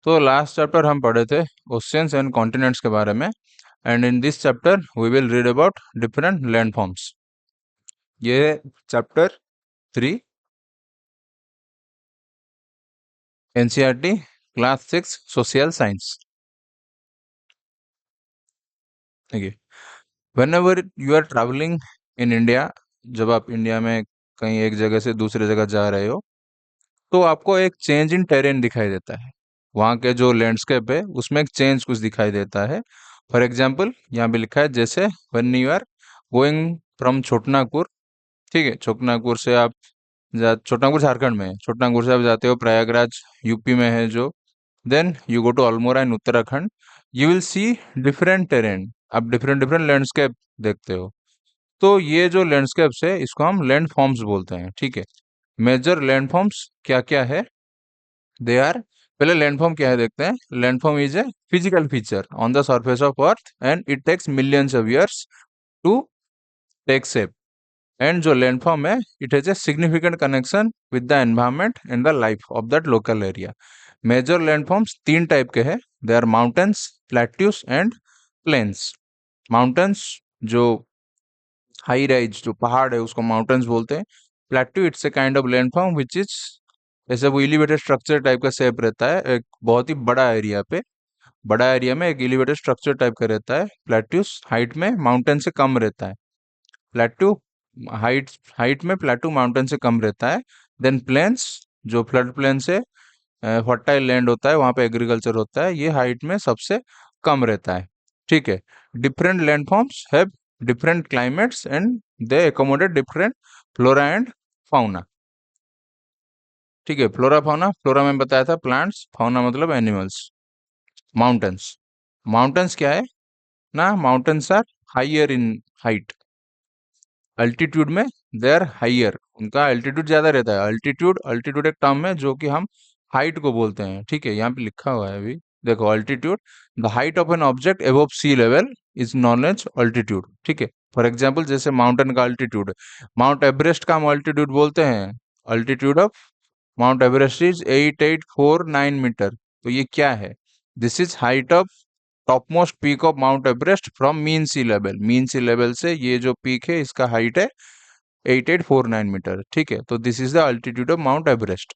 तो last chapter हम पढ़े थे ओशियंस एंड कॉन्टिनेंट्स के बारे में, and in this chapter we will read about different land forms. ये chapter 3, NCERT class 6 social science. देखिए, whenever you are travelling in India, जब आप इंडिया में कहीं एक जगह से दूसरी जगह जा रहे हो, तो आपको एक चेंज इन टेरेन दिखाई देता है। वहाँ के जो लैंडस्केप है उसमें एक चेंज कुछ दिखाई देता है। फॉर एग्जाम्पल यहाँ पे लिखा है, जैसे when you are going from Chotanagpur, ठीक है, छोटनागपुर से आप छोटनागपुर झारखंड में है, छोटनागपुर से आप जाते हो प्रयागराज यूपी में है जो, then you go to Almora in Uttarakhand, you will see different terrain, आप डिफरेंट डिफरेंट लैंडस्केप देखते हो। तो ये जो लैंडस्केप्स है इसको हम लैंड फॉर्म्स बोलते हैं, ठीक है। मेजर लैंड फॉर्म्स क्या क्या है, दे आर, पहले लैंडफॉर्म क्या है देखते हैं। Landform is a physical feature on the surface of earth and it takes millions of years to take shape. And जो लैंडफॉर्म है, it has a significant connection with the environment and the life of that local area. Major landforms तीन type के हैं, they are mountains, plateaus and plains. Mountains, जो high rise जो पहाड़ है उसको माउंटेन्स बोलते हैं। Plateau, it's a kind of landform which is, ऐसे वो एलिवेटेड स्ट्रक्चर टाइप का शेप रहता है, एक बहुत ही बड़ा एरिया पे, बड़ा एरिया में एक एलिवेटेड स्ट्रक्चर टाइप का रहता है। प्लेट्यूस हाइट में माउंटेन से कम रहता है। प्लेट्यू हाइट हाइट में प्लेट्यू माउंटेन से कम रहता है। देन प्लेन्स, जो फ्लड प्लेन से फर्टाइल लैंड होता है, वहां पे एग्रीकल्चर होता है, ये हाइट में सबसे कम रहता है, ठीक है। Different land forms have different climates and they accommodate different flora and fauna, ठीक है। फ्लोरा फाउना, फ्लोरा में बताया था प्लांट्स, फाउना मतलब एनिमल्स। माउंटेन्स, माउंटेन्स क्या है ना, mountains are higher in height, altitude में दे आर हाइयर, उनका अल्टीट्यूड ज्यादा रहता है। अल्टीट्यूड, अल्टीट्यूड एक टर्म है जो कि हम हाइट को बोलते हैं, ठीक है, यहाँ पे लिखा हुआ है अभी, देखो altitude, the height of an object above sea level is known as altitude, ठीक है। फॉर एग्जाम्पल जैसे माउंटेन का अल्टीट्यूड, माउंट एवरेस्ट का हम अल्टीट्यूड बोलते हैं, altitude of Mount Everest is 8849 meter. तो ये क्या है, this is height of top most peak of Mount Everest from mean sea level, mean sea level से ये जो पीक है इसका हाइट है 8849 मीटर, ठीक है। तो this is the altitude of Mount Everest.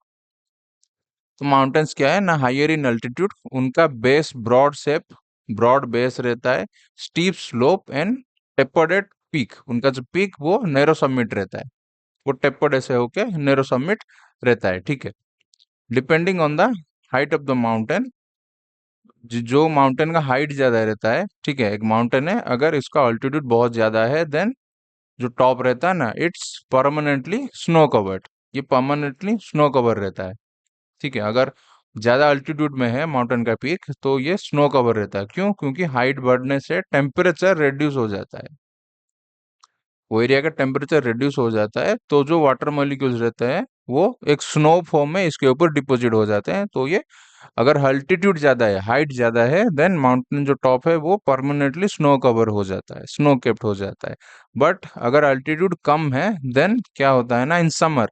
तो माउंटेन्स क्या है ना, हाइयर इन अल्टीट्यूड, उनका base broad shape, broad base रहता है, steep slope and tapered peak, उनका जो पीक वो नैरो समिट रहता है, वो टेपर्ड ऐसे होके नैरो समिट रहता है, ठीक है। Depending on the height of the mountain, जो माउंटेन का हाइट ज्यादा रहता है, ठीक है, एक माउंटेन है अगर इसका ऑल्टीट्यूड बहुत ज्यादा है, देन जो टॉप रहता है ना, इट्स परमानेंटली स्नो कवर्ड, ये परमानेंटली स्नो कवर रहता है, ठीक है। अगर ज्यादा अल्टीट्यूड में है माउंटेन का पीक तो ये स्नो कवर रहता है, क्यों, क्योंकि हाइट बढ़ने से टेम्परेचर रिड्यूस हो जाता है, वो एरिया का टेम्परेचर रिड्यूस हो जाता है, तो जो वाटर मॉलिक्यूल्स रहते हैं वो एक स्नो फॉर्म में इसके ऊपर डिपोजिट हो जाते हैं। तो ये अगर अल्टीट्यूड ज्यादा है, हाइट ज्यादा है, देन माउंटेन जो टॉप है वो परमानेंटली स्नो कवर हो जाता है, स्नो केप्ट हो जाता है। बट अगर अल्टीट्यूड कम है, देन क्या होता है ना, इन समर,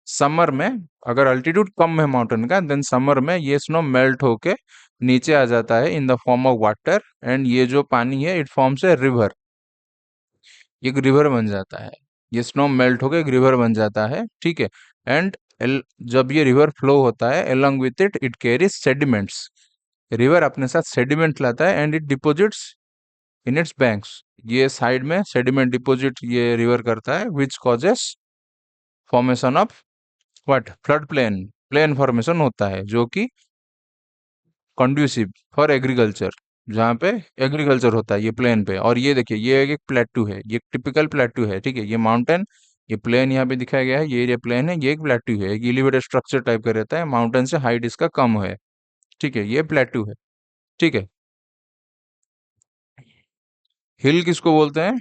समर में अगर अल्टीट्यूड कम है माउंटेन का, देन समर में ये स्नो मेल्ट होके नीचे आ जाता है इन the form of water, and ये जो पानी है इट फॉर्म्स ए रिवर, एक रिवर बन जाता है, ये स्नो मेल्ट होके एक रिवर बन जाता है, ठीक है। एंड जब ये रिवर फ्लो होता है, along with it it carries sediments, river अपने साथ सेडिमेंट लाता है and it deposits in its banks, ये साइड में सेडिमेंट डिपोजिट ये रिवर करता है, which causes formation of what, flood plain, plain formation होता है जो कि कंड्यूसिव फॉर एग्रीकल्चर, जहाँ पे एग्रीकल्चर होता है ये प्लेन पे। और ये देखिए, ये एक प्लेट्यू है, ये टिपिकल प्लेट्यू है, ठीक है, ये माउंटेन, ये प्लेन यहाँ पे दिखाया गया है, ये एरिया प्लेन है, ये एक प्लेट्यू है, एक एलिवेटेड स्ट्रक्चर टाइप का रहता है, माउंटेन से हाइट इसका कम है, ठीक है, ये प्लेट्यू है, ठीक है। हिल किसको बोलते हैं,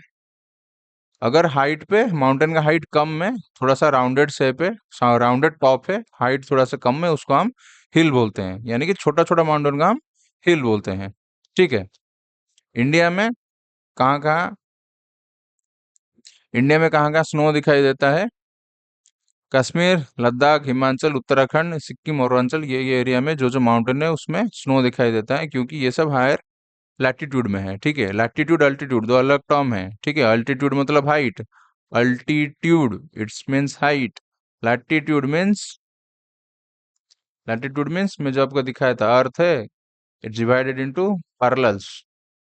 अगर हाइट पे माउंटेन का हाइट कम है, थोड़ा सा राउंडेड शेप है, राउंडेड टॉप है, हाइट थोड़ा सा कम है, उसको हम हिल बोलते हैं, यानी कि छोटा छोटा माउंटेन का हम हिल बोलते हैं, ठीक है। इंडिया में कहाँ कहाँ, इंडिया में कहाँ कहाँ स्नो दिखाई देता है, कश्मीर, लद्दाख, हिमाचल, उत्तराखंड, सिक्किम और अरुणाचल, ये एरिया में जो जो माउंटेन है उसमें स्नो दिखाई देता है, क्योंकि ये सब हायर लैटिट्यूड में है। ठीक है, लैटिट्यूड अल्टीट्यूड दो अलग टर्म है। ठीक है, अल्टीट्यूड मतलब height, altitude it's means height, latitude means latitude means में जो आपको दिखाया था अर्थ है, इट्स डिवाइडेड इनटू पैरेलल्स।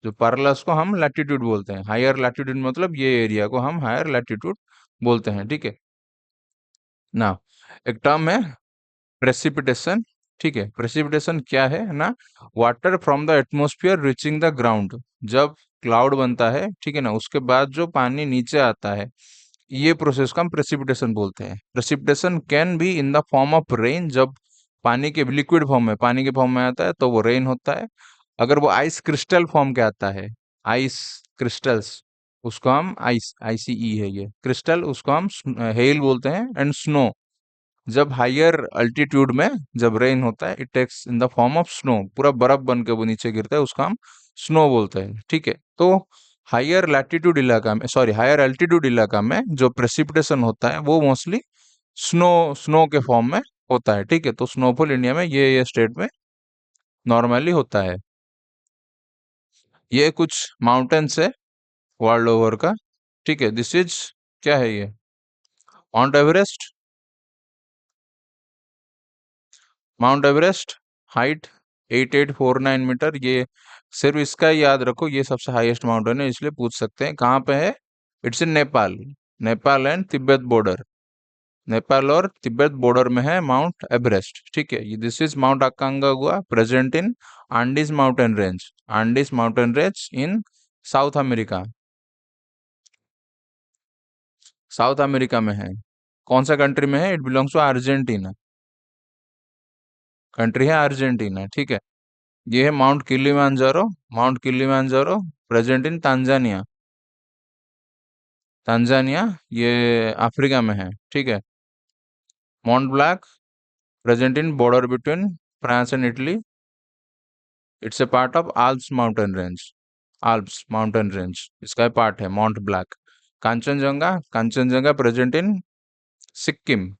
जो पैरेलल्स को हम लैटिट्यूड बोलते हैं। हायर लैटिट्यूड मतलब ये एरिया को हम हायर लैटिट्यूड बोलते हैं। ठीक है ना। एक टर्म है प्रेसिपिटेशन। ठीक है, प्रेसिपिटेशन क्या है ना, water from the atmosphere reaching the ground. जब क्लाउड बनता है, ठीक है ना, उसके बाद जो पानी नीचे आता है, ये प्रोसेस को हम प्रेसिपिटेशन बोलते हैं। Precipitation can be in the form of rain. जब पानी के लिक्विड फॉर्म में, पानी के फॉर्म में आता है तो वो रेन होता है। अगर वो आइस क्रिस्टल फॉर्म के आता है, आइस क्रिस्टल्स, उसको हम आइस, आईसीई है ये क्रिस्टल, उसको हम हेल बोलते हैं। एंड स्नो, जब हायर अल्टीट्यूड में जब रेन होता है, it takes in the form of snow, पूरा बर्फ बन के वो नीचे गिरता है, उसको हम स्नो बोलते हैं। ठीक है, तो हायर लैटिट्यूड इलाका में, सॉरी हायर अल्टीट्यूड इलाका में जो प्रेसिपिटेशन होता है वो मोस्टली स्नो, स्नो के फॉर्म में होता है। ठीक है, तो स्नोफॉल इंडिया में ये स्टेट में नॉर्मली होता है। ये कुछ माउंटेन्स है वर्ल्ड ओवर का। ठीक है, दिस इज, क्या है ये, Mount Everest. Mount Everest height 8849 meter. ये सिर्फ इसका ही याद रखो, ये सबसे हाईएस्ट माउंटेन है, इसलिए पूछ सकते हैं कहाँ पे है। It's in Nepal. Nepal and Tibet border, Nepal और तिब्बत बॉर्डर में है माउंट एवरेस्ट। ठीक है, this is Mount Aconcagua present in Andes mountain range, Andes mountain range in South America. South America में है। कौन सा कंट्री में है, it belongs to Argentina. Country है अर्जेंटीना। ठीक है, ये है Mount Kilimanjaro. Mount Kilimanjaro present in Tanzania. Tanzania, ये अफ्रीका में है। ठीक है, Mount Black present in border between France and Italy. It's a part of Alps mountain range. Alps mountain range इसका पार्ट है Mount Black. Kanchenjunga, Kanchenjunga present in Sikkim.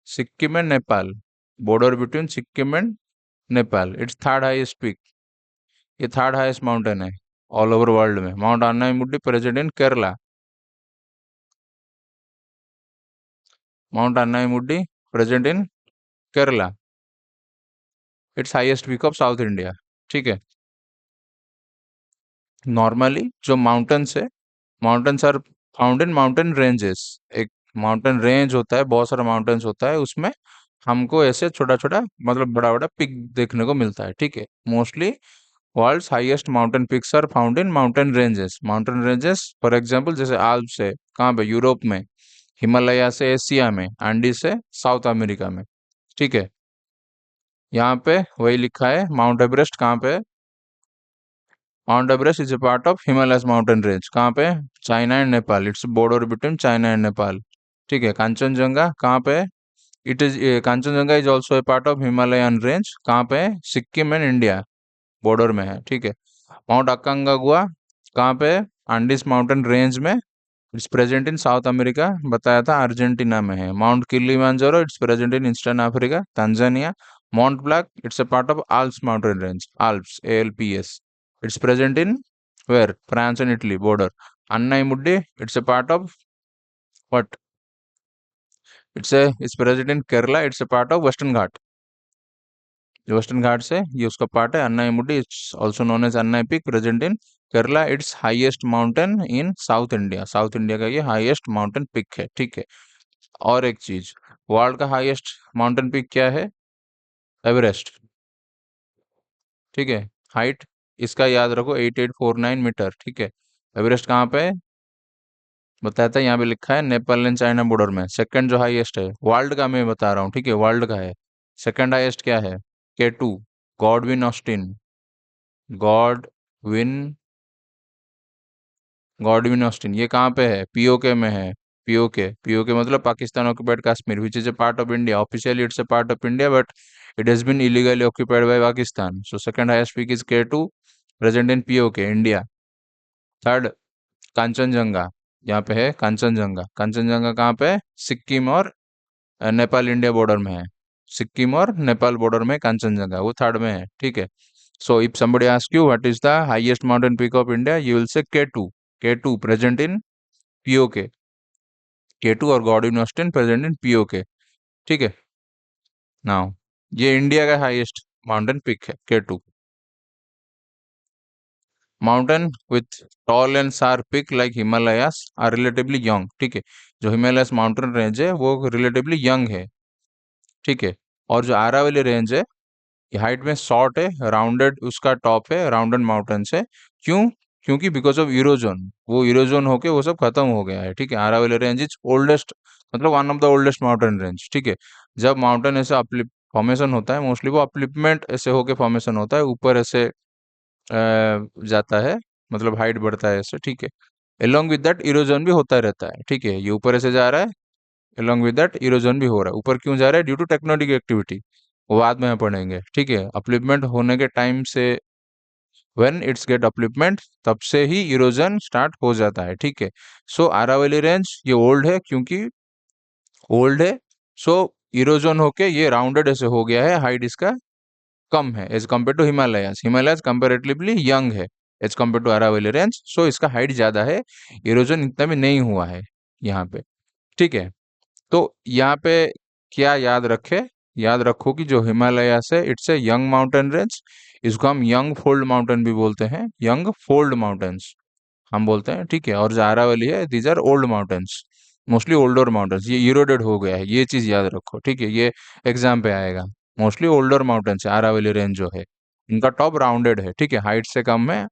Sikkim and Nepal, border between Sikkim and Nepal. It's third highest peak, ये third highest mountain है all over world में। Mount Anamudi present in Kerala. Mount Anamudi present in Kerala, it's highest peak of South India. ठीक है, normally जो mountains है, mountains are found in mountain ranges. एक mountain range होता है, बहुत सारा माउंटेन्स होता है, उसमें हमको ऐसे छोटा छोटा मतलब बड़ा बड़ा पिक देखने को मिलता है। ठीक है, mostly world's highest mountain peaks are found in mountain ranges. Mountain ranges for example जैसे आल्प्स है, कहाँ पे, यूरोप में। हिमालय से एशिया में, एंडीज से साउथ अमेरिका में। ठीक है, यहाँ पे वही लिखा है। माउंट एवरेस्ट कहाँ पे है, Mount Everest is a part of Himalayas mountain range. कहाँ पे, China and Nepal, its border between China and Nepal. ठीक है, कांचनजंगा कहाँ पे है, it is, Kanchenjunga is also a part of Himalayan range. कहाँ पे है, सिक्किम एंड इंडिया बॉर्डर में है। ठीक है, माउंट अकांगुआ कहाँ पे है, आंडीज माउंटेन रेंज में। It's present in South America, बताया था अर्जेंटीना में है। Mount Kilimanjaro it's present in eastern Africa, Tanzania. Mount Black it's a part of Alps mountain range, Alps ALPS, it's present in where, France and Italy border. Anamudi it's a part of what, it's present in Kerala, it's a part of Western Ghat. जो Western Ghat से ये उसका part है। Anamudi it's also known as Anai peak, present in Kerala. It's highest mountain in south India, south India का ये highest mountain peak है। ठीक है, और एक चीज, वर्ल्ड का हाईएस्ट माउंटेन पीक क्या है, एवरेस्ट। ठीक है, हाइट इसका याद रखो 8849 मीटर। ठीक है, एवरेस्ट कहाँ पे है, बताया था, यहाँ पे लिखा है नेपाल एंड चाइना बॉर्डर में। सेकंड जो हाईएस्ट है वर्ल्ड का, मैं बता रहा हूँ। ठीक है, वर्ल्ड का है। सेकंड हाईएस्ट क्या है, K2, Godwin Austen. Godwin, Godwin Austen, ये कहाँ पे है, POK में है। POK मतलब Pakistan occupied Kashmir, which is a part of India. Officially it's a part of India, but it has been illegally occupied by Pakistan. So second highest peak is K2, present in POK India. Third, Kanchenjunga, यहाँ पे है कांचनजंगा। कांचनजंगा कहाँ पे है, सिक्किम और Nepal India border में है। सिक्किम और नेपाल बॉर्डर में कंचनजंगा, वो थर्ड में है, ठीक है। So if somebody ask you what is the highest mountain peak of India, you will say K2। K2 present in POK। K2 और Godwin Austen present in POK, ठीक है। नाउ ये इंडिया का हाईएस्ट माउंटेन पिक है K2। Mountain with tall and sharp peak like Himalayas are relatively young, ठीक है। जो Himalayas mountain range है वो रिलेटिवली यंग है, ठीक है। और जो आरावली रेंज है, ये हाइट में शॉर्ट है, राउंडेड उसका टॉप है, राउंडेड माउंटेन्स है। क्यों? क्योंकि बिकॉज ऑफ इरोजन, वो इरोजन होके वो सब खत्म हो गया है, ठीक है। आरावली रेंज इज ओल्डेस्ट, मतलब one of the oldest mountain range, ठीक है। जब माउंटेन ऐसे अपलिप फॉर्मेशन होता है, मोस्टली वो अपलिपमेंट ऐसे होके फॉर्मेशन होता है, ऊपर ऐसे जाता है, मतलब हाइट बढ़ता है ऐसे, ठीक है। अलोंग विद दैट इरोजन भी होता रहता है, ठीक है। ये ऊपर ऐसे जा रहा है, अलोंग विद दैट इरोजन भी हो रहा है। ऊपर क्यों जा रहा है? ड्यू टू टेक्टोनिक एक्टिविटी, वो बाद में हम पढ़ेंगे, ठीक है। अपलिपमेंट होने के टाइम से, व्हेन इट्स गेट अपलिपमेंट, तब से ही इरोजन स्टार्ट हो जाता है, ठीक है। सो आरावली रेंज ये ओल्ड है, क्योंकि ओल्ड है, सो इरोजन होके ये राउंडेड ऐसे हो गया है, हाइट इसका कम है as compare to Himalayas. Himalayas comparatively young है as compare to Aravalli range, so इसका हाइट ज्यादा है, इरोजन इतना भी नहीं हुआ है यहाँ पे, ठीक है। तो यहाँ पे क्या याद रखे? याद रखो कि जो हिमालयस है it's a young mountain range. इसको हम यंग फोल्ड माउंटेन भी बोलते हैं, यंग फोल्ड माउंटेन्स हम बोलते हैं, ठीक है। और जो आरावली है, these are old mountains, mostly older mountains. ये इरोडेड हो गया है, ये चीज याद रखो, ठीक है। ये एग्जाम पे आएगा। मोस्टली ओल्डर माउंटेन्स है आरावली रेंज जो है, इनका टॉप राउंडेड है, ठीक है। हाइट से कम है,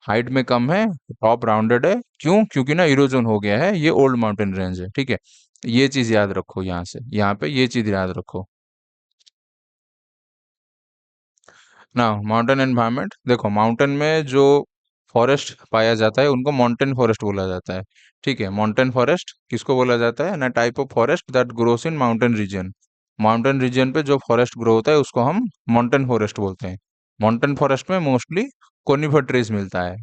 हाइट में कम है, टॉप राउंडेड है। क्यों? क्योंकि ना इरोजन हो गया है, ये ओल्ड माउंटेन रेंज है, ठीक है। ये चीज याद रखो, यहाँ से यहाँ पे ये चीज याद रखो। ना माउंटेन एनवायरनमेंट, देखो माउंटेन में जो फॉरेस्ट पाया जाता है उनको माउंटेन फॉरेस्ट बोला जाता है, ठीक है। माउंटेन फॉरेस्ट किसको बोला जाता है? ना type of forest that grows in mountain region. Mountain region पे जो फॉरेस्ट ग्रो होता है उसको हम माउंटेन फॉरेस्ट बोलते हैं। माउंटेन फॉरेस्ट में मोस्टली कोनिफर ट्रीज मिलता है।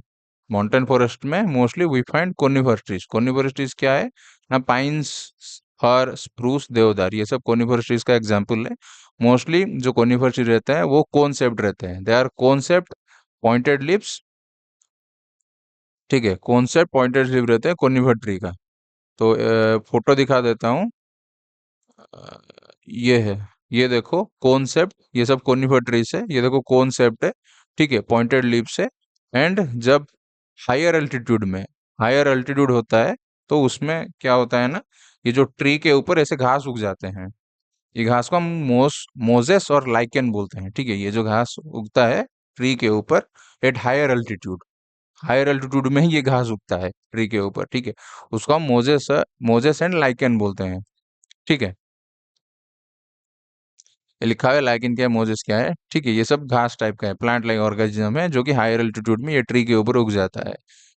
माउंटेन फॉरेस्ट में mostly we find conifer trees. Conifer trees क्या है? ना पाइन्स, फर, स्प्रूस, देवदार, ये सब कोनिफर ट्रीज का एग्जाम्पल है। मोस्टली जो कोनिफर ट्री रहते हैं वो कोन शेप्ड रहते हैं, they are cone shaped pointed lips, ठीक है। कोन शेप्ड पॉइंटेड लिप रहते हैं कोनिफर ट्री का। तो फोटो दिखा देता हूँ। अ, ये है, ये देखो कोन शेप्ड, ये सब कोनिफर ट्रीज है, ये देखो कोन शेप्ड है, ठीक है, पॉइंटेड लिप्स है। एंड जब हायर एल्टीट्यूड में, हायर एल्टीट्यूड होता है, तो उसमें क्या होता है ना, ये जो ट्री के ऊपर ऐसे घास उग जाते हैं, ये घास को हम मोजेस और लाइकेन बोलते हैं, ठीक है। ये जो घास उगता है ट्री के ऊपर at higher altitude, higher altitude में ही ये घास उगता है ट्री के ऊपर, ठीक है। उसको हम मोजेस मोजेस एंड लाइकेन बोलते हैं, ठीक है। ये लिखा हुआ है लाइकेन क्या है, मोजेस क्या है, ठीक है। ये सब घास टाइप का है, प्लांट लाइक ऑर्गेनिज्म है जो कि हायर एल्टीट्यूड में ये ट्री के ऊपर उग जाता है,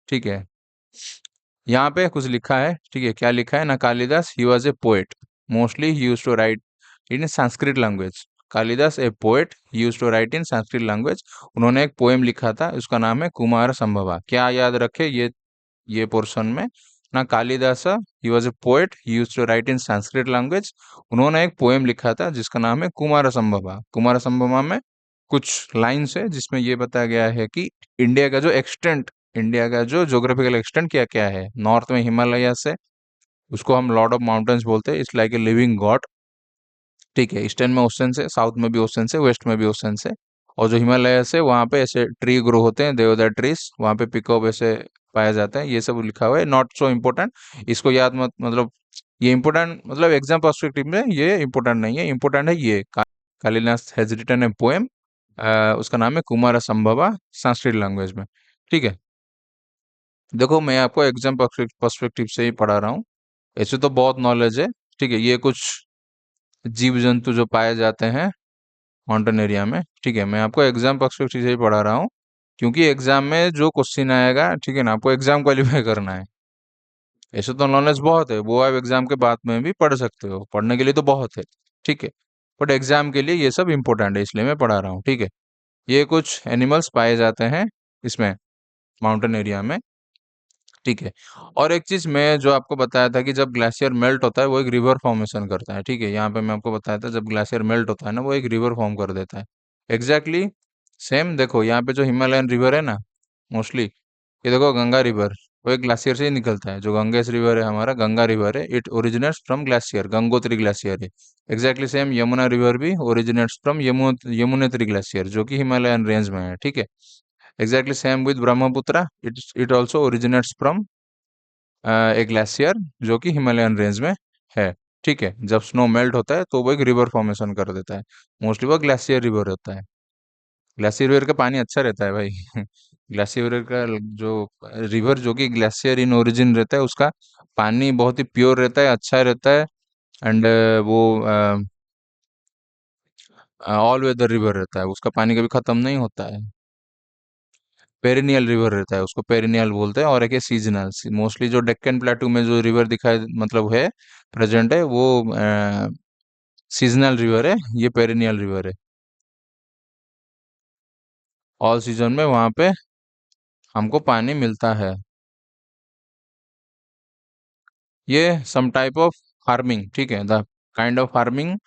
ठीक है। यहाँ पे कुछ लिखा है, ठीक है। क्या लिखा है ना, Kalidas he was a poet, mostly he use to write in Sanskrit language. Kalidas a poet, he use to write in Sanskrit language. उन्होंने एक पोएम लिखा था, उसका नाम है कुमार संभवा। क्या याद रखे ये पोर्शन में ना, Kalidas he was a poet, he use to write in Sanskrit language. उन्होंने एक पोएम लिखा था जिसका नाम है कुमार संभवा। कुमार संभवा में कुछ लाइन्स है जिसमें ये बताया गया है कि इंडिया का जो एक्सटेंट, इंडिया का जो ज्योग्राफिकल एक्सटेंट क्या क्या है। नॉर्थ में हिमालय से, उसको हम लॉर्ड ऑफ माउंटेन्स बोलते हैं, it's like a living God, ठीक है। ईस्टर्न में ओशन से, साउथ में भी ओशन से, वेस्ट में भी ओशन से। और जो हिमालय से, वहाँ पे ऐसे ट्री ग्रो होते हैं, देवदार ट्रीज, वहाँ पे पिकअप ऐसे पाया जाता है। ये सब लिखा हुआ है, नॉट सो इम्पोर्टेंट, इसको याद मत, मतलब ये इम्पोर्टेंट, मतलब एग्जाम पर्सपेक्टिव में ये इम्पोर्टेंट नहीं है। इम्पोर्टेंट है ये Kalidas has written a poem, उसका नाम है कुमार संभवा, संस्कृत लैंग्वेज में, ठीक है। देखो मैं आपको एग्जाम पर्सपेक्टिव से ही पढ़ा रहा हूँ, ऐसे तो बहुत नॉलेज है, ठीक है। ये कुछ जीव जंतु जो पाए जाते हैं माउंटेन एरिया में, ठीक है। मैं आपको एग्जाम पर्सपेक्टिव से ही पढ़ा रहा हूँ, क्योंकि एग्जाम में जो क्वेश्चन आएगा, ठीक है ना, आपको एग्जाम क्वालिफाई करना है। ऐसे तो नॉलेज बहुत है, वो आप एग्जाम के बाद में भी पढ़ सकते हो, पढ़ने के लिए तो बहुत है, ठीक है। बट एग्जाम के लिए ये सब इंपॉर्टेंट है, इसलिए मैं पढ़ा रहा हूँ, ठीक है। ये कुछ एनिमल्स पाए जाते हैं इसमें, माउंटेन एरिया में। ठीक है। और एक चीज मैं जो आपको बताया था कि जब ग्लेशियर मेल्ट होता है वो एक रिवर फॉर्मेशन करता है, ठीक है, यहाँ पे मैं आपको बताया था जब ग्लेशियर मेल्ट होता है ना वो एक रिवर फॉर्म कर देता है। एग्जैक्टली सेम देखो यहाँ पे जो हिमालयन रिवर है ना, मोस्टली ये देखो गंगा रिवर, वो एक ग्लेशियर से ही निकलता है। जो गंगेस रिवर है हमारा, गंगा रिवर है, it originates from glacier, Gangotri glacier है। एग्जैक्टली सेम यमुना रिवर भी ओरिजिनेट्स फ्रॉम यमुनोत्री ग्लेशियर जो कि हिमालयन रेंज में है, ठीक है। Exactly same with Brahmaputra, it also originates from एक ग्लेशियर जो कि हिमालयन रेंज में है, ठीक है। जब स्नो मेल्ट होता है तो वो एक रिवर फॉर्मेशन कर देता है। मोस्टली वो ग्लेशियर रिवर होता है। ग्लेशियर रिवर का पानी अच्छा रहता है भाई। ग्लेशियर रिवर का जो रिवर जो कि ग्लेशियर इन ओरिजिन रहता है उसका पानी बहुत ही प्योर रहता है, अच्छा रहता है। एंड वो ऑल वेदर रिवर रहता है, उसका पानी कभी खत्म नहीं होता है। पेरिनियल रिवर रहता है, उसको पेरिनियल बोलते हैं। और एक है सीजनल। मोस्टली जो डेक्कन प्लेटू में जो रिवर दिखाई मतलब है प्रेजेंट है वो सीजनल रिवर है, ये पेरिनियल रिवर है। ऑल सीजन में वहां पे हमको पानी मिलता है। ये सम टाइप ऑफ फार्मिंग, ठीक है, the kind of farming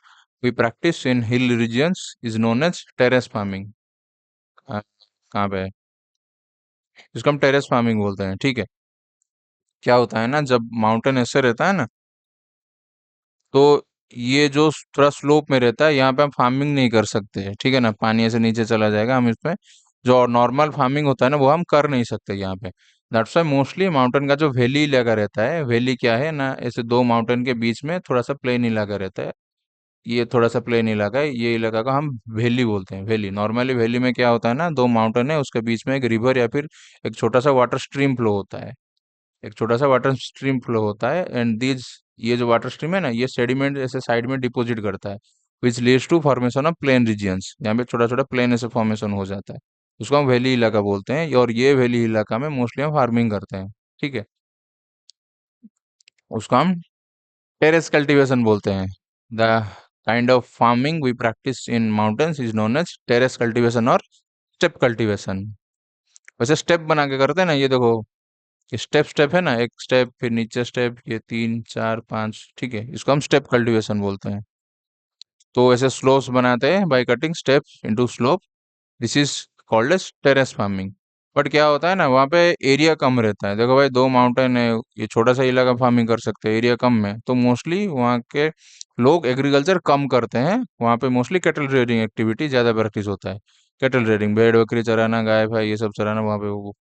we practice in hill regions is known as terrace farming. कहाँ पे है? इसको हम टेरेस फार्मिंग बोलते हैं, ठीक है। क्या होता है ना, जब माउंटेन ऐसे रहता है ना, तो ये जो थोड़ा स्लोप में रहता है यहाँ पे हम फार्मिंग नहीं कर सकते हैं, ठीक है ना, पानी ऐसे नीचे चला जाएगा, हम इसमें जो नॉर्मल फार्मिंग होता है ना वो हम कर नहीं सकते यहाँ पे। दैट्स वाई मोस्टली माउंटेन का जो वैली इलाका रहता है, वैली क्या है ना, ऐसे दो माउंटेन के बीच में थोड़ा सा प्लेन इलाका रहता है। ये थोड़ा सा प्लेन इलाका है, ये इलाका को हम वैली बोलते हैं। वैली नॉर्मली वैली में क्या होता है ना, दो माउंटेन है उसके बीच में एक रिवर या फिर एक छोटा सा वाटर स्ट्रीम फ्लो होता है। एक छोटा सा वाटर स्ट्रीम फ्लो होता है एंड दीज ये जो वाटर स्ट्रीम है ना ये सेडिमेंट ऐसे साइड में डिपॉजिट करता है, which leads to formation of plain regions. यहाँ पे छोटा छोटा प्लेन ऐसे फॉर्मेशन हो जाता है, उसको हम वैली इलाका बोलते हैं। और ये वैली इलाका में मोस्टली हम फार्मिंग करते हैं, ठीक है। उसको हम टेरेस कल्टीवेशन बोलते हैं। The kind of farming we practice in mountains is known as terrace cultivation और स्टेप कल्टीवेशन। वैसे स्टेप बना के करते हैं ना, ये देखो, ये स्टेप स्टेप है ना, एक स्टेप फिर नीचे स्टेप, ये तीन चार पांच, ठीक है, इसको हम स्टेप कल्टीवेशन बोलते हैं। तो ऐसे स्लोप्स बनाते हैं by cutting steps into slope, this is called as terrace farming. But क्या होता है ना, वहाँ पे एरिया कम रहता है। देखो भाई, दो माउंटेन है, ये छोटा सा इलाका फार्मिंग कर सकते हैं, एरिया कम है, तो मोस्टली वहाँ के लोग एग्रीकल्चर कम करते हैं। वहाँ पे मोस्टली कैटल रेयरिंग एक्टिविटी ज्यादा प्रैक्टिस होता है। कैटल रेयरिंग, भेड़ बकरी चराना, गाय भाई ये सब चराना, वहाँ पे वो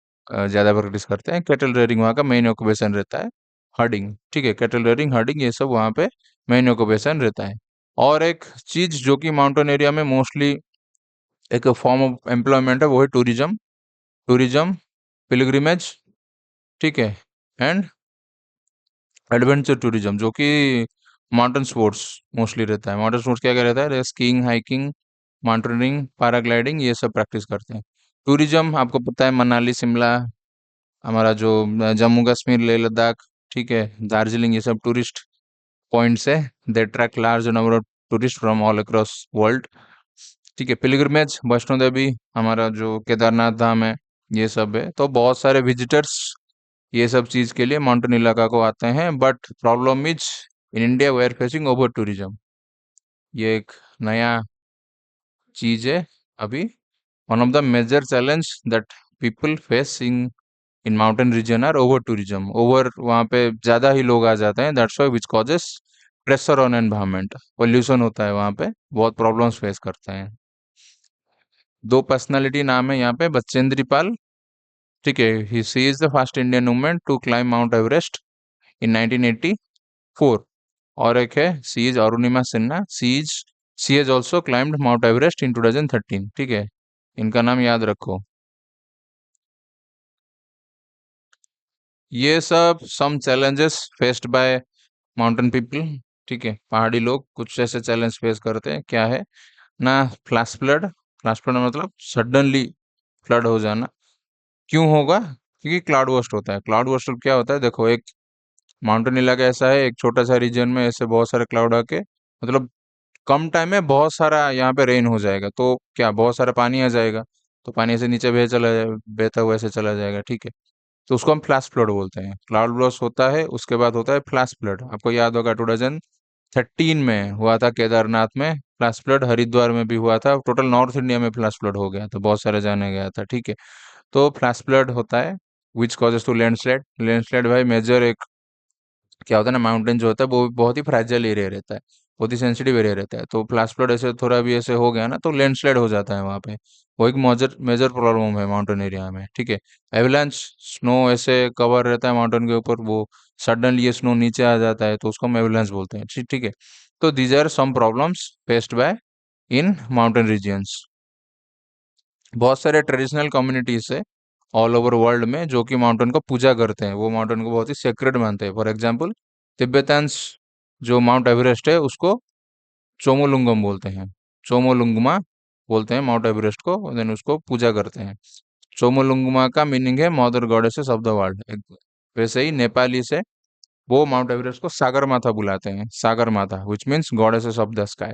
ज्यादा प्रैक्टिस करते हैं। कैटल रेयरिंग वहाँ का मेन ऑक्यूपेशन रहता है। हर्डिंग, ठीक है, कैटल रेयरिंग, हर्डिंग, ये सब वहाँ पे मेन ऑक्यूपेशन रहता है। और एक चीज जो कि माउंटेन एरिया में मोस्टली एक फॉर्म ऑफ एम्प्लॉयमेंट है, वो है टूरिज्म। टूरिज्म, पिलग्रिमेज, ठीक है, एंड एडवेंचर टूरिज्म जो कि माउंटेन स्पोर्ट्स मोस्टली रहता है। माउंटेन स्पोर्ट्स क्या क्या रहता है, स्कीइंग, हाइकिंग, माउंटेनिंग, पैराग्लाइडिंग, ये सब प्रैक्टिस करते हैं। टूरिज्म आपको पता है, मनाली, शिमला, हमारा जो जम्मू कश्मीर, लेह लद्दाख, ठीक है, दार्जिलिंग, ये सब टूरिस्ट पॉइंट्स है। They attract large number of tourist from all across world, ठीक है। पिलग्रिमेज, वैष्णो देवी, हमारा जो केदारनाथ धाम है, ये सब है। तो बहुत सारे विजिटर्स ये सब चीज के लिए माउंटेन इलाका को आते हैं। But problem is in India we are facing over tourism. ये एक नया चीज है अभी। One of the major challenge that people face in mountain region are over tourism. Over वहाँ पे ज्यादा ही लोग आ जाते हैं, that's why which causes pressure on environment, pollution होता है वहाँ पे, बहुत प्रॉब्लम्स फेस करते हैं। दो पर्सनालिटी नाम है यहाँ पे, बचेंद्री पाल, ठीक है, he she is the first Indian women to climb Mount Everest in 1984। और एक है she is Arunima Sinha, she is also climbed Mount Everest in 2013, ठीक है। इनका नाम याद रखो। ये सब some challenges faced by mountain people, ठीक है, पहाड़ी लोग कुछ ऐसे चैलेंज फेस करते हैं। क्या है ना, फ्लैश फ्लड। फ्लैश फ्लड मतलब सडनली फ्लड हो जाना। क्यों होगा? क्योंकि क्लाउड बर्स्ट होता है। क्लाउड बर्स्ट क्या होता है, देखो, एक माउंटेन इलाका ऐसा है, एक छोटा सा रीजन में ऐसे बहुत सारे क्लाउड आके मतलब कम टाइम में बहुत सारा यहाँ पे रेन हो जाएगा, तो क्या बहुत सारा पानी आ जाएगा, तो पानी ऐसे नीचे बह चला जाए, बहता हुआ ऐसे चला जाएगा, ठीक है। तो उसको हम फ्लैश फ्लड बोलते हैं। क्लाउड ब्रस्ट होता है, उसके बाद होता है फ्लैश फ्लड। आपको याद होगा 2013 में हुआ था केदारनाथ में फ्लैश फ्लड, हरिद्वार में भी हुआ था, टोटल नॉर्थ इंडिया में फ्लैश फ्लड हो गया था, बहुत सारे जाने गया था, ठीक है। तो फ्लैश फ्लड होता है which causes to landslide. Landslide भाई मेजर एक क्या होता है ना, माउंटेन जो होता है वो बहुत ही फ्रैजाइल एरिया रहता है, बहुत ही सेंसिटिव एरिया रहता है। तो फ्लैश फ्लड ऐसे थोड़ा भी ऐसे हो गया ना तो लैंडस्लाइड हो जाता है वहाँ पे। वो एक मेजर मेजर प्रॉब्लम है माउंटेन एरिया में, ठीक है। एवलांच, स्नो ऐसे कवर रहता है माउंटेन के ऊपर, वो सडनली ये स्नो नीचे आ जाता है तो उसको हम एवलांच बोलते हैं, ठीक ठीक है। तो these are some problems faced by in mountain regions. बहुत सारे ट्रेडिशनल कम्युनिटीज है ऑल ओवर वर्ल्ड में जो कि माउंटेन को पूजा करते हैं, वो माउंटेन को बहुत ही सेक्रेड मानते हैं। फॉर एग्जाम्पल तिब्बतन्स जो माउंट एवरेस्ट है उसको चोमोलुंगम बोलते हैं, चोमोलुंगमा बोलते हैं माउंट एवरेस्ट को, देन उसको पूजा करते हैं। चोमोलुंगमा का मीनिंग है mother goddesses of the world. वैसे ही नेपाली से वो माउंट एवरेस्ट को सागर माथा बुलाते हैं, सागर माता which means goddesses of the sky.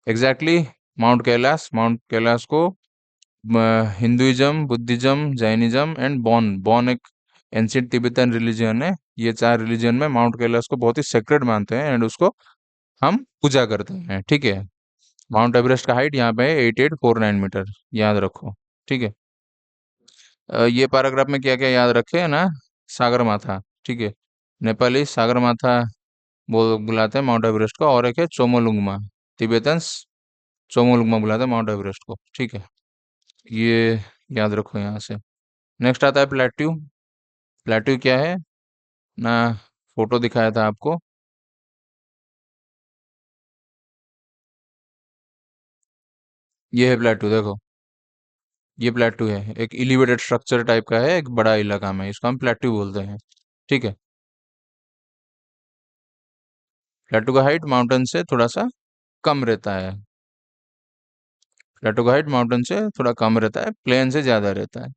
Exactly mount Kailash को हिंदुइज्म, बुद्धिज्म, जैनिज्म एंड बॉन बॉन एक एंशियंट तिब्बतन रिलीजन है। ये चार रिलीजन में माउंट कैलाश को बहुत ही सेक्रेड मानते हैं एंड उसको हम पूजा करते हैं, ठीक है। माउंट एवरेस्ट का हाइट यहाँ पे है 8849 मीटर, याद रखो, ठीक है। ये पैराग्राफ में क्या क्या याद रखे है ना, सागर माथा, ठीक है। नेपाली सागर माथा बोल बुलाते हैं माउंट एवरेस्ट को, और एक है चोमोलुंगमा, तिब्बतन्स चोमोलुंगमा बुलाते हैं माउंट एवरेस्ट को, ठीक है। ये याद रखो यहाँ से। नेक्स्ट आता है प्लेट्यू। प्लेट्यू क्या है ना, फोटो दिखाया था आपको, ये है प्लेट्यू, देखो ये प्लेट्यू है, एक एलिवेटेड स्ट्रक्चर टाइप का है, एक बड़ा इलाका में, इसको हम प्लेट्यू बोलते हैं, ठीक है। प्लेट्यू का हाइट माउंटेन से थोड़ा सा कम रहता है, प्लेट्यू का हाइट माउंटेन से थोड़ा कम रहता है, प्लेन से ज्यादा रहता है।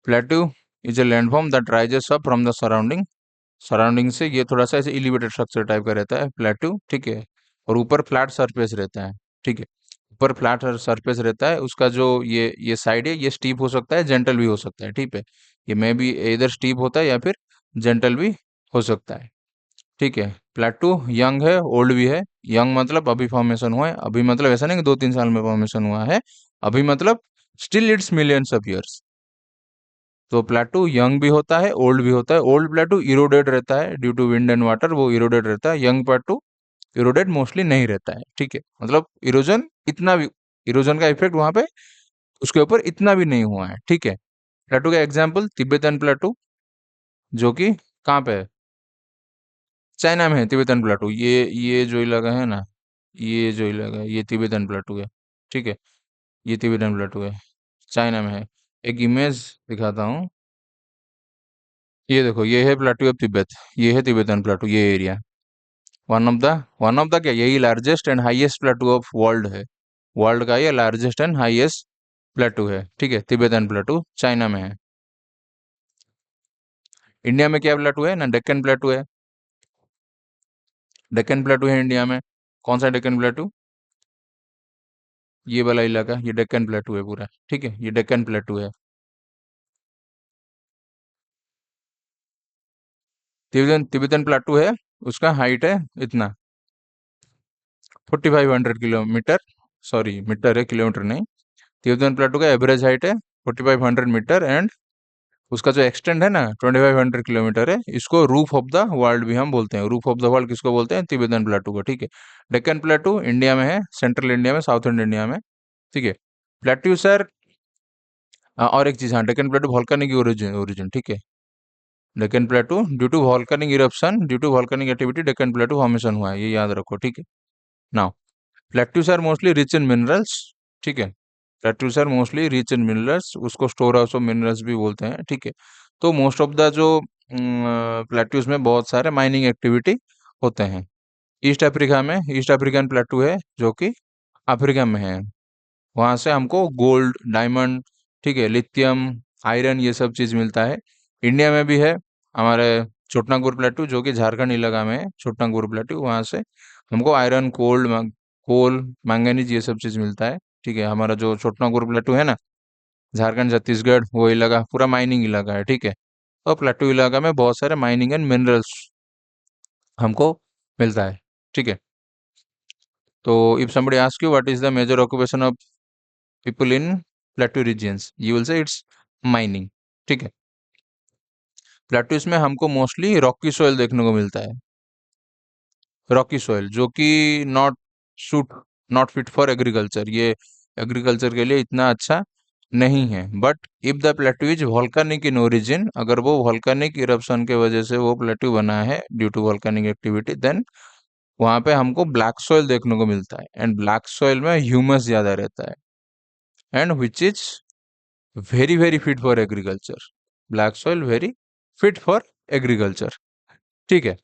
Plateau is a landform that rises up from the surrounding से, ये थोड़ा सा ऐसे एलिवेटेड स्ट्रक्चर टाइप का रहता है प्लेट्यू, ठीक है। और ऊपर फ्लैट सरफेस रहता है, ठीक है। ऊपर फ्लैट सरफेस रहता है, उसका जो ये साइड है ये स्टीप हो सकता है, जेंटल भी हो सकता है, ठीक है। ये मे भी इधर स्टीप होता है या फिर जेंटल भी हो सकता है, ठीक है। प्लेटू यंग है, ओल्ड भी है। यंग मतलब अभी फॉर्मेशन हुआ है, अभी मतलब ऐसा नहीं कि 2-3 साल में फॉर्मेशन हुआ है, अभी मतलब still it's millions of years. तो प्लेटू यंग भी होता है, ओल्ड भी होता है। ओल्ड प्लेटू इरोडेड रहता है due to wind and water, वो इरोडेड रहता है। यंग प्लेटू इरोडेड मोस्टली नहीं रहता है, ठीक है। मतलब इरोजन इतना भी, इरोजन का इफेक्ट वहां पे उसके ऊपर इतना भी नहीं हुआ है, ठीक है। प्लेटू का एग्जाम्पल तिब्बतन प्लेटू, जो कि कहाँ पे है, चाइना में है तिब्बतन प्लेटू। ये जो इलाका है ना, ये जो इलाका है ये तिब्बतन प्लेटू है, ठीक है। ये तिब्बतन प्लेटू है, चाइना में है। एक इमेज दिखाता हूँ, ये देखो ये है प्लेटू ऑफ तिब्बत, ये है तिब्बतन प्लेटू, ये एरिया वन ऑफ द क्या, यही largest and highest प्लेटू of world है। वर्ल्ड का ये लार्जेस्ट एंड हाईएस्ट प्लेटू है, ठीक है। तिब्बतन प्लेटू चाइना में है। इंडिया में क्या प्लेटू है ना, डेक्कन प्लेटू है। डेक्कन प्लेटू है इंडिया में। कौन सा डेक्कन प्लेटू, ये वाला इलाका, ये डेक्कन प्लेटू है पूरा, ठीक है। ये डेक्कन प्लेटू है। तिब्बतन तिब्बतन प्लेटू है, उसका हाइट है इतना 4500 किलोमीटर, सॉरी मीटर है, किलोमीटर नहीं। तिब्बतन प्लेटू का एवरेज हाइट है 4500 मीटर, एंड उसका जो एक्सटेंड है ना 2500 किलोमीटर है। इसको रूफ ऑफ द वर्ल्ड भी हम बोलते हैं। रूफ ऑफ द वर्ल्ड किसको बोलते हैं, तिब्बतन प्लेटू को, ठीक है। डेक्कन प्लेटू इंडिया में है, सेंट्रल इंडिया में, साउथ इंडिया में, ठीक है। प्लेट्यू सर, और एक चीज, हाँ Deccan plateau volcanic origin origin, ठीक है। Deccan plateau due to volcanic eruption, due to volcanic activity Deccan plateau formation हुआ है, ये याद रखो, ठीक है। Now plateaus are mostly rich in minerals, ठीक है। Plateaus are mostly rich in minerals, उसको स्टोर हाउस ऑफ मिनरल्स भी बोलते हैं, ठीक है। तो मोस्ट ऑफ द जो प्लेट्यूस में बहुत सारे माइनिंग एक्टिविटी होते हैं। ईस्ट अफ्रीकन प्लेट्यू है जो कि अफ्रीका में है। वहां से हमको गोल्ड, डायमंड, ठीक है, लिथियम, आयरन, ये सब चीज मिलता है। इंडिया में भी है हमारे छोटनागपुर प्लेटू, जो कि झारखंड इलाका में है। छोटनागपुर प्लेटू, वहां से हमको आयरन, गोल्ड, कोल, मैंगनीज, ये सब चीज मिलता है। ठीक है, हमारा जो छोटानागपुर प्लेटू है ना, झारखंड छत्तीसगढ़ वो इलाका पूरा माइनिंग इलाका है। ठीक है, तो प्लेटू इलाका में बहुत सारे माइनिंग एंड मिनरल्स हमको मिलता है। ठीक है, तो if somebody asks you what is the major occupation of people in plateau regions, you will say it's mining। ठीक है, प्लेटूस में हमको मोस्टली रॉकी सॉइल देखने को मिलता है। रॉकी सॉइल जो कि not suit not fit for agriculture, ये एग्रीकल्चर के लिए इतना अच्छा नहीं है। But if the प्लेटू is volcanic in origin, अगर वो वॉल्केनिक इरप्शन के वजह से वो प्लेटू बना है due to volcanic activity, then वहां पे हमको ब्लैक सॉइल देखने को मिलता है। एंड ब्लैक सॉइल में ह्यूमस ज्यादा रहता है, and which is very very fit for agriculture. Black soil very fit for agriculture. ठीक है,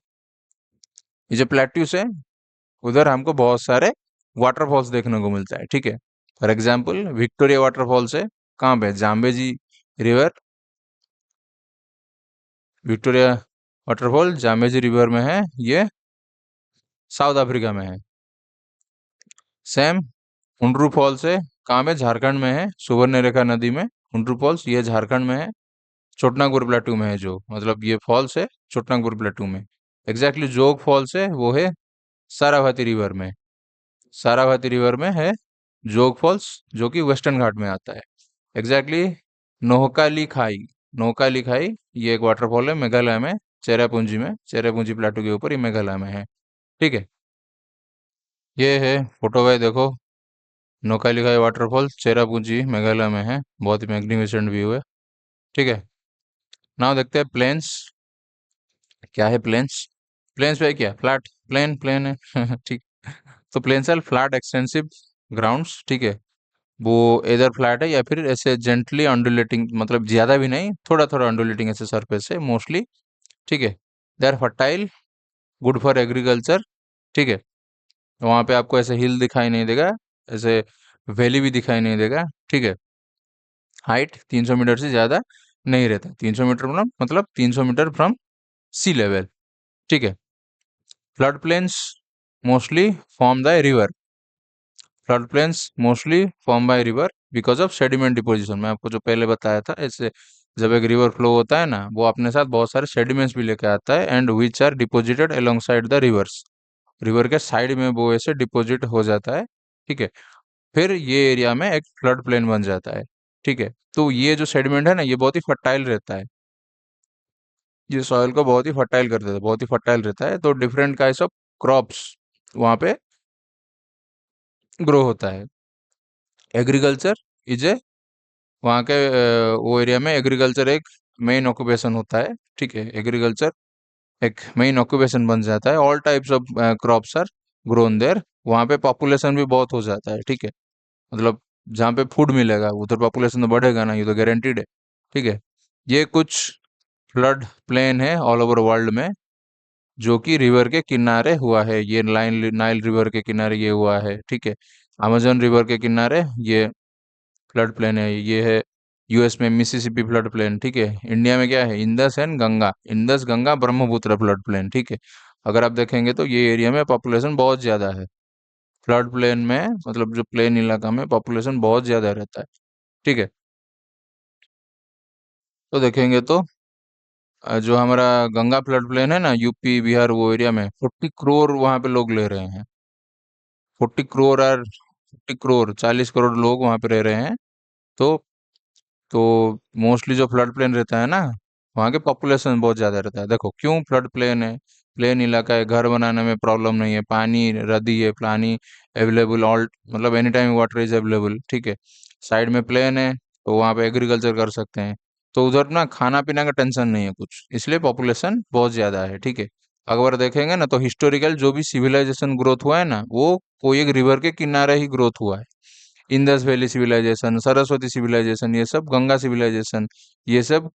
ये जो प्लेट्यूस है, उधर हमको बहुत सारे वाटरफॉल्स देखने को मिलता है। ठीक है, फॉर एग्जाम्पल विक्टोरिया वाटरफॉल्स है कहाँ पे, Zambezi river. Victoria waterfall Zambezi river में है, ये साउथ अफ्रीका में है। सेम हुंड्रू फॉल्स है कहाँ में, झारखंड में है, सुवर्णरेखा नदी में हुंड्रू फॉल्स, ये झारखंड में है। छोटनागपुर प्लेटू में है, जो मतलब ये फॉल्स है छोटनागपुर प्लेटू में। एग्जैक्टली जोग फॉल्स है वो है साराभाती रिवर में। साराभाती रिवर में है जोग फॉल्स, जो कि वेस्टर्न घाट में आता है। एग्जैक्टली नोहकाली खाई, नोहकाली खाई ये एक वाटरफॉल है मेघालय में, चेरापूंजी में, चेरापूंजी प्लेटू के ऊपर, ये मेघालय में है। ठीक है, ये है फोटो भाई देखो, नोहकाली खाई वाटरफॉल चेरापूंजी मेघालय में है, बहुत ही मैग्निफिसेंट व्यू है। ठीक है, नाउ देखते हैं प्लेन्स। क्या है प्लेन्स? प्लेन्स पे क्या, फ्लैट प्लेन प्लेन है ठीक। तो plains are flat extensive grounds. ठीक है, वो इधर फ्लैट है या फिर ऐसे जेंटली अंडुलेटिंग, मतलब ज्यादा भी नहीं, थोड़ा थोड़ा अंडुलेटिंग ऐसे सरफेस है मोस्टली। ठीक है, they are fertile, good for agriculture. ठीक है, वहां पे आपको ऐसे हिल दिखाई नहीं देगा, ऐसे वैली भी दिखाई नहीं देगा। ठीक है, हाइट 300 मीटर से ज्यादा नहीं रहता। 300 मीटर मतलब 300 मीटर फ्रॉम सी लेवल। ठीक है, flood plains mostly form the river, flood plains mostly form by river because of sediment deposition. मैं आपको जो पहले बताया था, ऐसे जब एक रिवर फ्लो होता है ना, वो अपने साथ बहुत सारे सेडिमेंट्स भी लेके आता है, and which are deposited along side the rivers. River के साइड में वो ऐसे डिपोजिट हो जाता है। ठीक है, फिर ये एरिया में एक फ्लड प्लेन बन जाता है। ठीक है, तो ये जो सेडिमेंट है ना, ये बहुत ही फर्टाइल रहता है, ये सॉइल को बहुत ही फर्टाइल कर देता है, बहुत ही फर्टाइल रहता है। तो डिफरेंट काइंड्स ऑफ क्रॉप्स वहाँ पे ग्रो होता है। एग्रीकल्चर इज ए, वहाँ के वो एरिया में एग्रीकल्चर एक मेन ऑक्यूपेशन होता है। ठीक है, एग्रीकल्चर एक मेन ऑक्यूपेशन बन जाता है। All types of crops are grown there. वहाँ पे पॉपुलेशन भी बहुत हो जाता है। ठीक है, मतलब जहाँ पे फूड मिलेगा उधर पॉपुलेशन तो बढ़ेगा ना, ये तो गारंटीड है। ठीक है, ये कुछ फ्लड प्लेन है ऑल ओवर वर्ल्ड में, जो कि रिवर के किनारे हुआ है। ये लाइन नाइल रिवर के किनारे ये हुआ है। ठीक है, अमेजन रिवर के किनारे ये फ्लड प्लेन है। ये है यूएस में मिसिसिपी फ्लड प्लेन। ठीक है, इंडिया में क्या है, Indus and Ganga, Indus Ganga Brahmaputra flood plain. ठीक है, अगर आप देखेंगे तो ये एरिया में पॉपुलेशन बहुत ज्यादा है। फ्लड प्लेन में मतलब जो प्लेन इलाका में पॉपुलेशन बहुत ज्यादा रहता है। ठीक है, तो देखेंगे तो जो हमारा गंगा फ्लड प्लेन है ना, यूपी बिहार वो एरिया में 40 करोड़ वहां पे लोग ले रहे हैं। 40 करोड़, और 40 करोड़ 40 करोड़ लोग वहां पे रह रहे हैं। तो तो मोस्टली जो फ्लड प्लेन रहता है ना, वहाँ के पॉपुलेशन बहुत ज़्यादा रहता है। देखो क्यों, फ्लड प्लेन है, प्लेन इलाका है, घर बनाने में प्रॉब्लम नहीं है, पानी रदी है, पानी अवेलेबल ऑल, मतलब any time water is available. ठीक है, साइड में प्लेन है, तो वहाँ पे एग्रीकल्चर कर सकते हैं। तो उधर ना खाना पीना का टेंशन नहीं है कुछ, इसलिए पॉपुलेशन बहुत ज़्यादा है। ठीक है, अगर देखेंगे ना तो हिस्टोरिकल जो भी सिविलाइजेशन ग्रोथ हुआ है ना, वो कोई एक रिवर के किनारे ही ग्रोथ हुआ है। Indus valley civilization, Saraswati civilization, ये सब गंगा सिविलाइजेशन, ये सब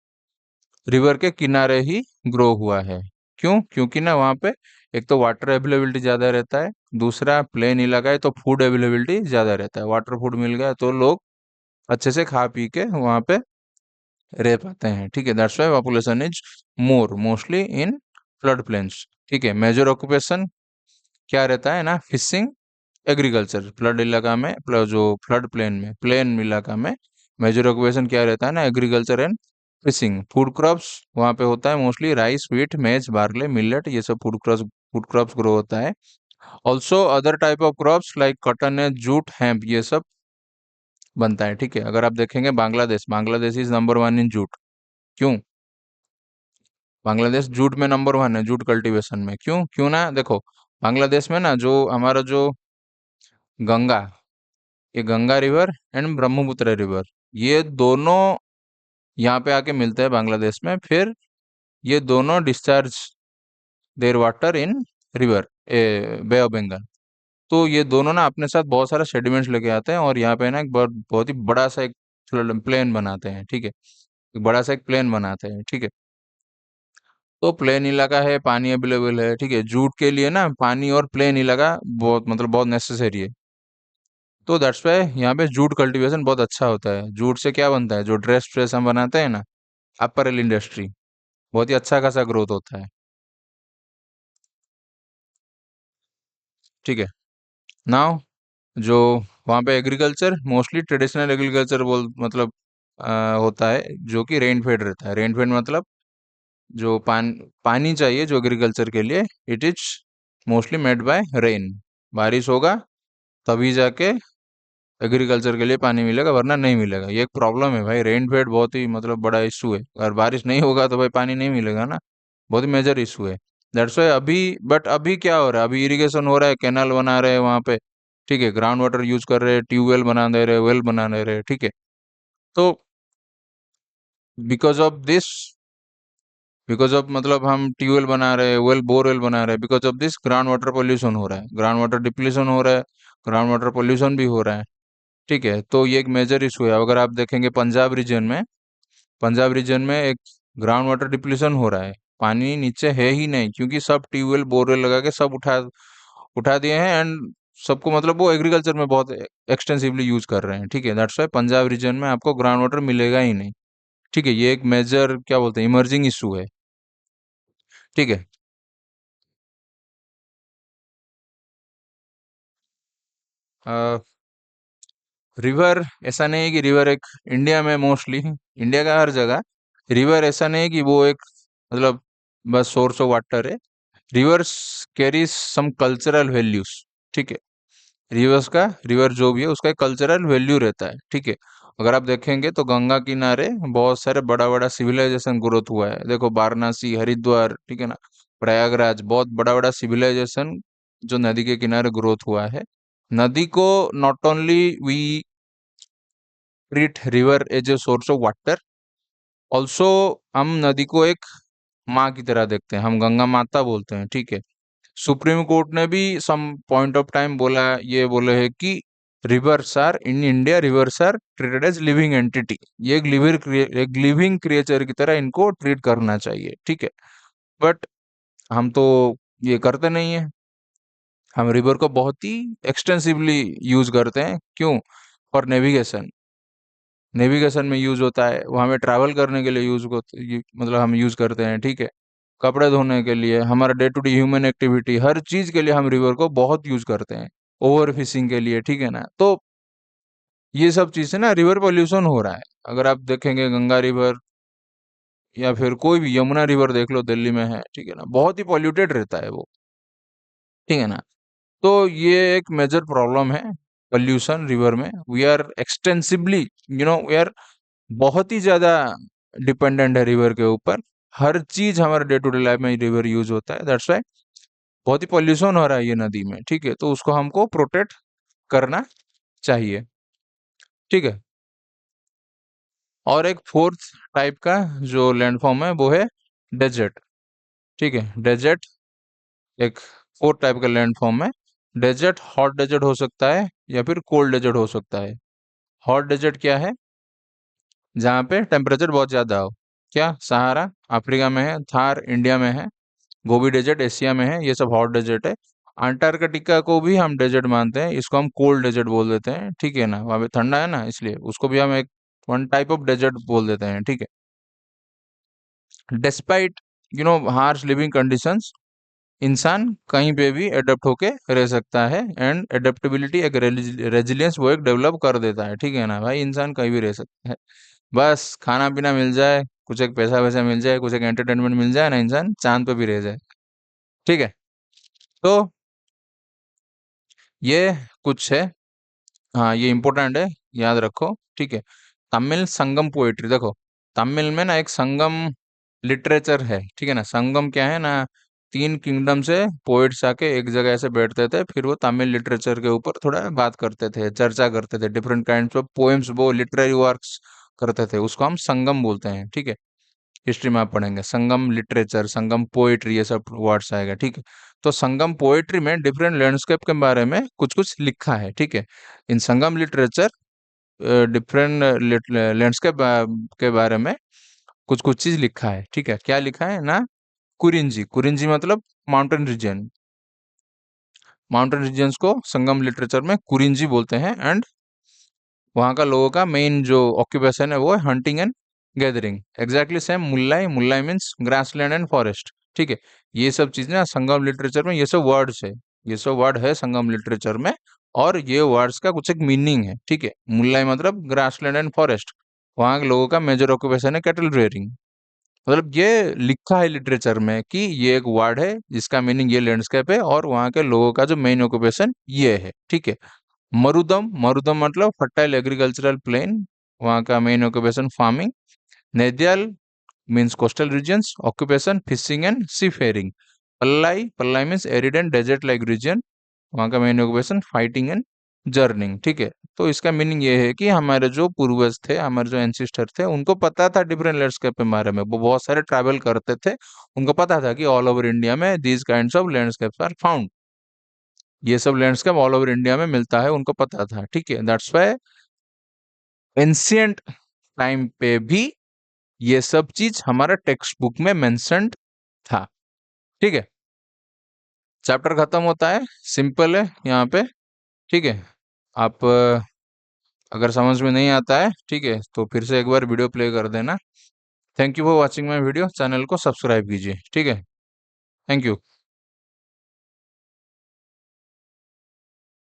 रिवर के किनारे ही ग्रो हुआ है। क्यों? क्योंकि ना वहाँ पे एक तो वाटर अवेलेबिलिटी ज्यादा रहता है, दूसरा प्लेन इलाका है तो फूड अवेलेबिलिटी ज्यादा रहता है। वाटर फूड मिल गया तो लोग अच्छे से खा पी के वहाँ पे रह पाते हैं। ठीक है, that's why population is more mostly in flood plains. ठीक है, मेजर ऑक्यूपेशन क्या रहता है ना, फिशिंग, एग्रीकल्चर, फ्लड इलाका में, जो फ्लड प्लेन में, प्लेन इलाका में मेजर ऑक्यूपेशन क्या रहता है ना, agriculture and fishing. Food crops वहाँ पे होता है मोस्टली राइस, व्हीट, मेज, बार्ले, मिलेट, ये सब फूड क्रॉप्स ग्रो होता है। Also other type of crops like cotton है, जूट, हेम्प, ये सब बनता है। ठीक है, अगर आप देखेंगे Bangladesh, Bangladesh is number one in jute. क्यों? बांग्लादेश जूट में नंबर वन है, जूट कल्टीवेशन में। क्यों क्यों ना, देखो बांग्लादेश में ना जो हमारा जो गंगा, ये Ganga river and Brahmaputra river, ये दोनों यहाँ पे आके मिलते हैं बांग्लादेश में। फिर ये दोनों discharge their water in river, bay of Bengal. तो ये दोनों ना अपने साथ बहुत सारा सेडिमेंट्स लेके आते हैं, और यहाँ पे ना एक बहुत बहुत ही बड़ा सा एक प्लेन बनाते हैं। ठीक है, एक बड़ा सा एक प्लेन बनाते हैं। ठीक है, तो प्लेन इलाका है, पानी अवेलेबल है। ठीक है, जूट के लिए ना पानी और प्लेन इलाका बहुत, मतलब बहुत नेसेसरी है। तो दैट्स वाई यहाँ पे जूट कल्टीवेशन बहुत अच्छा होता है। जूट से क्या बनता है, जो ड्रेस फ्रेस हम बनाते हैं ना, अपरेल इंडस्ट्री, बहुत ही अच्छा खासा ग्रोथ होता है। ठीक है, नाउ जो वहाँ पे एग्रीकल्चर मोस्टली ट्रेडिशनल एग्रीकल्चर बोल, मतलब होता है, जो कि रेन फेड रहता है। रेन फेड मतलब जो पानी चाहिए जो एग्रीकल्चर के लिए, it is mostly made by rain. बारिश होगा तभी जाके एग्रीकल्चर के लिए पानी मिलेगा, वरना नहीं मिलेगा। ये एक प्रॉब्लम है भाई, रेन फेड बहुत ही मतलब बड़ा इशू है। अगर बारिश नहीं होगा तो भाई पानी नहीं मिलेगा ना, बहुत ही मेजर इशू है। दैट्स वाई अभी, बट अभी क्या हो रहा है, अभी इरिगेशन हो रहा है, कैनाल बना रहे हैं वहां पे। ठीक है, ग्राउंड वाटर यूज कर रहे हैं, ट्यूबवेल बना दे रहे, वेल बना दे रहे। ठीक है, तो because of this, because of मतलब हम ट्यूबवेल बना रहे हैं, वेल बोरवेल बना रहे हैं, because of this ground water pollution हो रहा है, ग्राउंड वाटर डिप्लीशन हो रहा है, ग्राउंड वाटर पोल्यूशन भी हो रहा है। ठीक है, तो ये एक मेजर इशू है। अगर आप देखेंगे पंजाब रीजन में, पंजाब रीजन में एक ग्राउंड वाटर डिप्लीशन हो रहा है, पानी नीचे है ही नहीं, क्योंकि सब ट्यूबवेल बोरवेल लगा के सब उठा उठा दिए हैं, एंड सबको मतलब वो एग्रीकल्चर में बहुत एक्सटेंसिवली यूज कर रहे हैं। ठीक है, दैट्स वाई पंजाब रीजन में आपको ग्राउंड वाटर मिलेगा ही नहीं। ठीक है, ये एक मेजर क्या बोलते हैं, इमर्जिंग इशू है। ठीक है, रिवर ऐसा नहीं है कि रिवर एक, इंडिया में मोस्टली, इंडिया का हर जगह रिवर ऐसा नहीं है कि वो एक, मतलब बस सोर्स ऑफ वाटर है। रिवर्स कैरीज सम कल्चरल वैल्यूज। ठीक है, रिवर्स का, रिवर जो भी है उसका एक कल्चरल वैल्यू रहता है। ठीक है, अगर आप देखेंगे तो गंगा किनारे बहुत सारे बड़ा बड़ा सिविलाइजेशन ग्रोथ हुआ है। देखो वाराणसी, हरिद्वार, ठीक है ना, प्रयागराज, बहुत बड़ा बड़ा सिविलाइजेशन जो नदी के किनारे ग्रोथ हुआ है। नदी को not only we treat river as a source of water, also हम नदी को एक माँ की तरह देखते हैं, हम गंगा माता बोलते हैं। ठीक है, सुप्रीम कोर्ट ने भी सम पॉइंट ऑफ टाइम बोला, ये बोले है कि rivers are in India, rivers are treated as living entity. ये एक लिविंग क्रिएचर की तरह इनको ट्रीट करना चाहिए। ठीक है, बट हम तो ये करते नहीं है। हम रिवर को बहुत ही एक्सटेंसिवली यूज करते हैं। क्यों? फॉर नेविगेशन, नेविगेशन में यूज होता है, वो हमें ट्रैवल करने के लिए मतलब हम यूज करते हैं। ठीक है, कपड़े धोने के लिए, हमारा day to day human activity, हर चीज के लिए हम रिवर को बहुत यूज करते हैं। ओवर फिशिंग के लिए, ठीक है ना। तो ये सब चीज से ना रिवर पोल्यूशन हो रहा है। अगर आप देखेंगे गंगा रिवर या फिर कोई भी यमुना रिवर देख लो, दिल्ली में है, ठीक है ना, बहुत ही पॉल्यूटेड रहता है वो। ठीक है ना, तो ये एक मेजर प्रॉब्लम है, पोल्यूशन रिवर में। We are extensively, we are बहुत ही ज्यादा डिपेंडेंट है रिवर के ऊपर। हर चीज हमारे डे टू डे लाइफ में रिवर यूज होता है। दैट्स वाई बहुत ही पॉल्यूशन हो रहा है ये नदी में। ठीक है, तो उसको हमको प्रोटेक्ट करना चाहिए। ठीक है, और एक फोर्थ टाइप का जो लैंडफॉर्म है वो है डेजर्ट। ठीक है, डेजर्ट एक फोर्थ टाइप का लैंडफॉर्म है। डेजर्ट हॉट डेजर्ट हो सकता है या फिर कोल्ड डेजर्ट हो सकता है। हॉट डेजर्ट क्या है? जहाँ पे टेम्परेचर बहुत ज्यादा हो। क्या? सहारा अफ्रीका में है, थार इंडिया में है, गोबी डेजर्ट एशिया में है, ये सब हॉट डेजर्ट है। अंटार्कटिका को भी हम डेजर्ट मानते हैं, इसको हम कोल्ड डेजर्ट बोल देते हैं। ठीक है ना, वहाँ पे ठंडा है ना, इसलिए उसको भी हम एक वन टाइप ऑफ डेजर्ट बोल देते हैं। ठीक है, डिस्पाइट हार्श लिविंग कंडीशंस, इंसान कहीं पे भी एडप्ट होके रह सकता है, एंड एडेप्टेबिलिटी एक रेजिलियंस वो एक डेवलप कर देता है, ठीक है ना भाई। इंसान कहीं भी रह सकता है, बस खाना पीना मिल जाए, कुछ एक पैसा वैसा मिल जाए, कुछ एक एंटरटेनमेंट मिल जाए ना, इंसान चांद पे भी रह जाए, ठीक है। तो ये कुछ है, हाँ ये इम्पोर्टेंट है, याद रखो, ठीक है। तमिल संगम पोएट्री देखो, तमिल में ना एक संगम लिटरेचर है, ठीक है ना। संगम क्या है ना, तीन किंगडम से पोएट्स आके एक जगह ऐसे बैठते थे, फिर वो तमिल लिटरेचर के ऊपर थोड़ा बात करते थे, चर्चा करते थे, डिफरेंट काइंड्स ऑफ पोएम्स, वो लिटरेरी वर्क्स करते थे, उसको हम संगम बोलते हैं, ठीक है। हिस्ट्री में आप पढ़ेंगे संगम लिटरेचर, संगम पोएट्री, ये सब वर्ड्स आएगा, ठीक है। तो संगम पोएट्री में डिफरेंट लैंडस्केप के बारे में कुछ कुछ लिखा है, ठीक है। इन संगम लिटरेचर डिफरेंट लैंडस्केप के बारे में कुछ कुछ चीज लिखा है, ठीक है। क्या लिखा है ना, कुरिंजी, कुरिंजी मतलब माउंटेन रीजन, माउंटेन रीजन्स को संगम लिटरेचर में कुरिंजी बोलते हैं। एंड वहाँ का लोगों का मेन जो ऑक्यूपेशन है वो है hunting and gathering, exactly same Mullai, Mullai means grassland and forest, ठीक है। ये सब चीजें ना संगम लिटरेचर में, ये सब वर्ड्स है, ये सब वर्ड है संगम लिटरेचर में, और ये वर्ड्स का कुछ एक मीनिंग है, ठीक है। मुल्लाई मतलब ग्रासलैंड एंड फॉरेस्ट, वहाँ के लोगों का मेजर ऑक्यूपेशन है कैटल रेयरिंग, मतलब ये लिखा है लिटरेचर में कि ये एक वर्ड है जिसका मीनिंग ये लैंडस्केप है, और वहाँ के लोगों का जो मेन ऑक्यूपेशन ये है, ठीक है। मरुदम, मरुदम मतलब फर्टाइल एग्रीकल्चरल प्लेन, वहाँ का main occupation farming. Neidhal means coastal regions, occupation fishing and seafaring. Palai, Palai means arid and desert like region, वहाँ का main occupation fighting and journeying, ठीक है। तो इसका मीनिंग ये है कि हमारे जो पूर्वज थे, हमारे जो एंसिस्टर थे, उनको पता था डिफरेंट लैंडस्केप के बारे में, वो बहुत सारे ट्रैवल करते थे, उनको पता था कि ऑल ओवर इंडिया में these kinds of landscapes are found, ये सब लैंडस्केप ऑल ओवर इंडिया में मिलता है, उनको पता था, ठीक है। दैट्स वाई एंशियंट टाइम पे भी ये सब चीज हमारा टेक्स्ट बुक में मेंशन्ड था, ठीक है। चैप्टर खत्म होता है, सिंपल है यहाँ पे, ठीक है। आप अगर समझ में नहीं आता है, ठीक है, तो फिर से एक बार वीडियो प्ले कर देना। Thank you for watching my video, channel को सब्सक्राइब कीजिए, ठीक है। Thank you.